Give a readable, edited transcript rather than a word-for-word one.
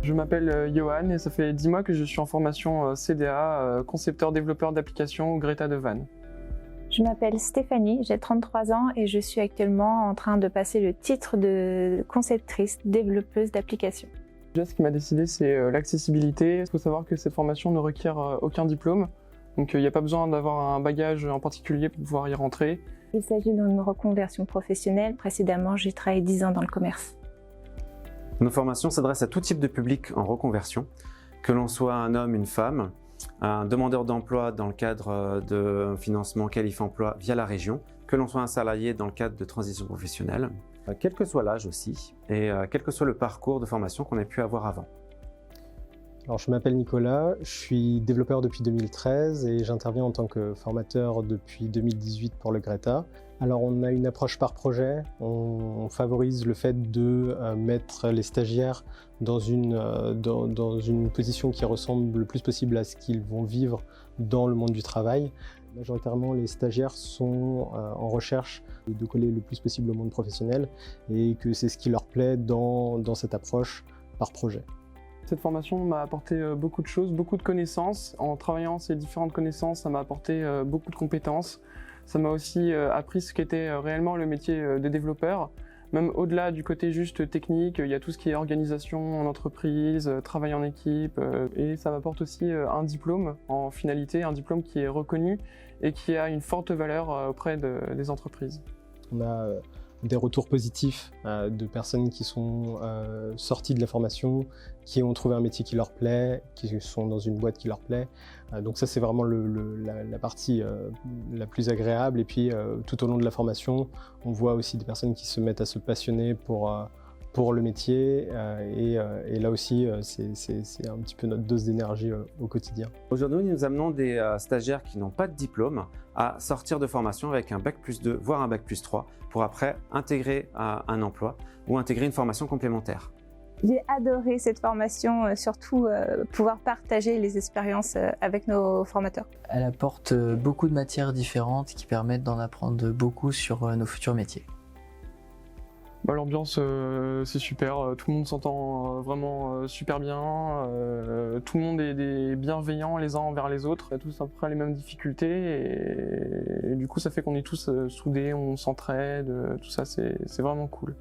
Je m'appelle Johan et ça fait 10 mois que je suis en formation CDA, concepteur-développeur d'applications au Greta de Vannes. Je m'appelle Stéphanie, j'ai 33 ans et je suis actuellement en train de passer le titre de conceptrice développeuse d'applications. Déjà, ce qui m'a décidé, c'est l'accessibilité. Il faut savoir que cette formation ne requiert aucun diplôme, donc il n'y a pas besoin d'avoir un bagage en particulier pour pouvoir y rentrer. Il s'agit d'une reconversion professionnelle. Précédemment, j'ai travaillé 10 ans dans le commerce. Nos formations s'adressent à tout type de public en reconversion, que l'on soit un homme, une femme, un demandeur d'emploi dans le cadre de financement Qualif Emploi via la région, que l'on soit un salarié dans le cadre de transition professionnelle, quel que soit l'âge aussi, et quel que soit le parcours de formation qu'on ait pu avoir avant. Alors, je m'appelle Nicolas, je suis développeur depuis 2013 et j'interviens en tant que formateur depuis 2018 pour le Greta. Alors, on a une approche par projet, on favorise le fait de mettre les stagiaires dans une position qui ressemble le plus possible à ce qu'ils vont vivre dans le monde du travail. Majoritairement, les stagiaires sont en recherche de coller le plus possible au monde professionnel et que c'est ce qui leur plaît dans cette approche par projet. Cette formation m'a apporté beaucoup de choses, beaucoup de connaissances. En travaillant ces différentes connaissances, ça m'a apporté beaucoup de compétences. Ça m'a aussi appris ce qu'était réellement le métier de développeur. Même au-delà du côté juste technique, il y a tout ce qui est organisation en entreprise, travail en équipe. Et ça m'apporte aussi un diplôme en finalité, un diplôme qui est reconnu et qui a une forte valeur auprès des entreprises. On a des retours positifs de personnes qui sont sorties de la formation, qui ont trouvé un métier qui leur plaît, qui sont dans une boîte qui leur plaît. Donc ça, c'est vraiment la partie la plus agréable. Et puis, tout au long de la formation, on voit aussi des personnes qui se mettent à se passionner pour le métier. Et là aussi, c'est un petit peu notre dose d'énergie au quotidien. Aujourd'hui, nous amenons des stagiaires qui n'ont pas de diplôme à sortir de formation avec un bac+2, voire un bac+3, pour après intégrer un emploi ou intégrer une formation complémentaire. J'ai adoré cette formation, surtout pouvoir partager les expériences avec nos formateurs. Elle apporte beaucoup de matières différentes qui permettent d'en apprendre beaucoup sur nos futurs métiers. L'ambiance, c'est super, tout le monde s'entend vraiment super bien, tout le monde est bienveillant les uns envers les autres, on a tous à peu près les mêmes difficultés et du coup ça fait qu'on est tous soudés, on s'entraide, tout ça c'est vraiment cool.